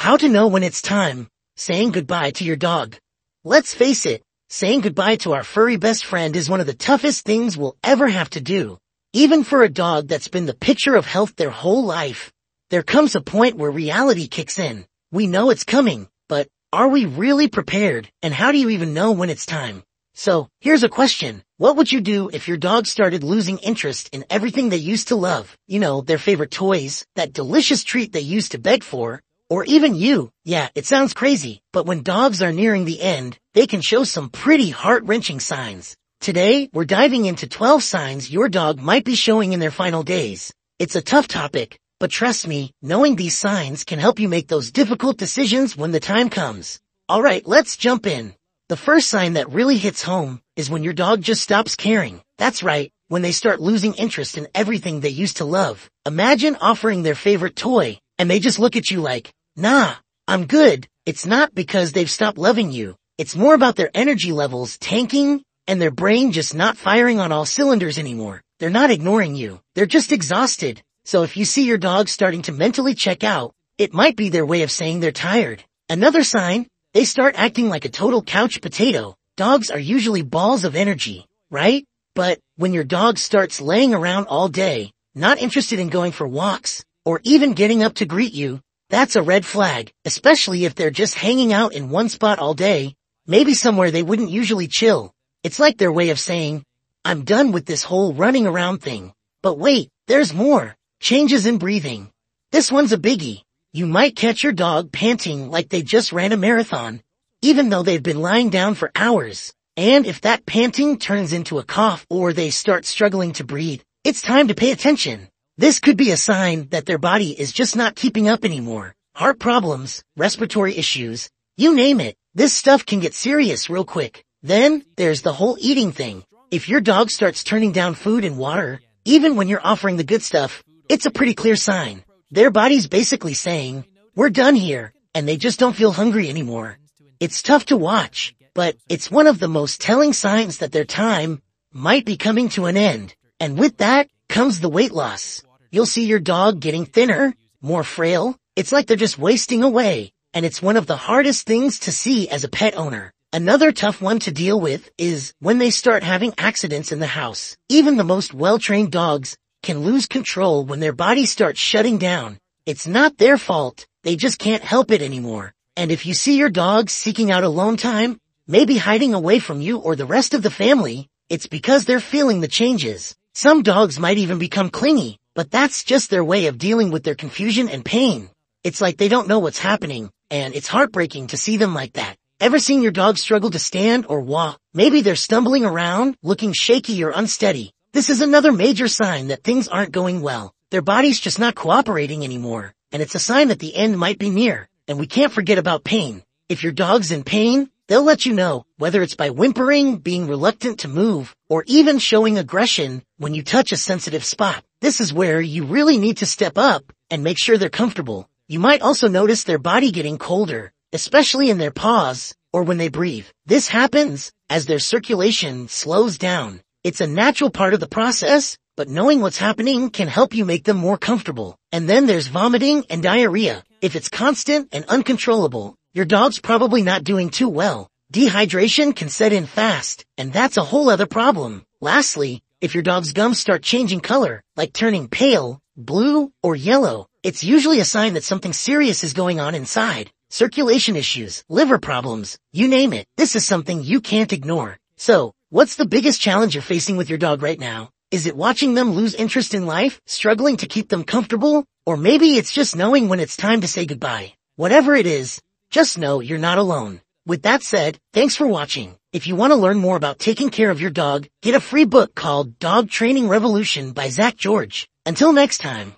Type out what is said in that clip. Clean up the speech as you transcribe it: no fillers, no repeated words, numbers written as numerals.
How to know when it's time saying goodbye to your dog. Let's face it, saying goodbye to our furry best friend is one of the toughest things we'll ever have to do. Even for a dog that's been the picture of health their whole life, there comes a point where reality kicks in. We know it's coming, but are we really prepared? And how do you even know when it's time? So, here's a question. What would you do if your dog started losing interest in everything they used to love? You know, their favorite toys, that delicious treat they used to beg for, or even you. Yeah, it sounds crazy, but when dogs are nearing the end, they can show some pretty heart-wrenching signs. Today, we're diving into 12 signs your dog might be showing in their final days. It's a tough topic, but trust me, knowing these signs can help you make those difficult decisions when the time comes. Alright, let's jump in. The first sign that really hits home is when your dog just stops caring. That's right, when they start losing interest in everything they used to love. Imagine offering their favorite toy, and they just look at you like, nah, I'm good. It's not because they've stopped loving you. It's more about their energy levels tanking and their brain just not firing on all cylinders anymore. They're not ignoring you. They're just exhausted. So if you see your dog starting to mentally check out, it might be their way of saying they're tired. Another sign, they start acting like a total couch potato. Dogs are usually balls of energy, right? But when your dog starts laying around all day, not interested in going for walks, or even getting up to greet you, that's a red flag, especially if they're just hanging out in one spot all day, maybe somewhere they wouldn't usually chill. It's like their way of saying, I'm done with this whole running around thing. But wait, there's more. Changes in breathing. This one's a biggie. You might catch your dog panting like they just ran a marathon, even though they've been lying down for hours. And if that panting turns into a cough or they start struggling to breathe, it's time to pay attention. This could be a sign that their body is just not keeping up anymore. Heart problems, respiratory issues, you name it. This stuff can get serious real quick. Then, there's the whole eating thing. If your dog starts turning down food and water, even when you're offering the good stuff, it's a pretty clear sign. Their body's basically saying, we're done here, and they just don't feel hungry anymore. It's tough to watch, but it's one of the most telling signs that their time might be coming to an end. And with that comes the weight loss. You'll see your dog getting thinner, more frail. It's like they're just wasting away, and it's one of the hardest things to see as a pet owner. Another tough one to deal with is when they start having accidents in the house. Even the most well-trained dogs can lose control when their body starts shutting down. It's not their fault, they just can't help it anymore. And if you see your dog seeking out alone time, maybe hiding away from you or the rest of the family, it's because they're feeling the changes. Some dogs might even become clingy, but that's just their way of dealing with their confusion and pain. It's like they don't know what's happening, and it's heartbreaking to see them like that. Ever seen your dog struggle to stand or walk? Maybe they're stumbling around, looking shaky or unsteady. This is another major sign that things aren't going well. Their body's just not cooperating anymore, and it's a sign that the end might be near. And we can't forget about pain. If your dog's in pain, they'll let you know, whether it's by whimpering, being reluctant to move, or even showing aggression when you touch a sensitive spot. This is where you really need to step up and make sure they're comfortable. You might also notice their body getting colder, especially in their paws or when they breathe. This happens as their circulation slows down. It's a natural part of the process, but knowing what's happening can help you make them more comfortable. And then there's vomiting and diarrhea. If it's constant and uncontrollable, your dog's probably not doing too well. Dehydration can set in fast, and that's a whole other problem. Lastly, if your dog's gums start changing color, like turning pale, blue, or yellow, it's usually a sign that something serious is going on inside. Circulation issues, liver problems, you name it. This is something you can't ignore. So, what's the biggest challenge you're facing with your dog right now? Is it watching them lose interest in life, struggling to keep them comfortable? Or maybe it's just knowing when it's time to say goodbye. Whatever it is, just know you're not alone. With that said, thanks for watching. If you want to learn more about taking care of your dog, get a free book called Dog Training Revolution by Zach George. Until next time.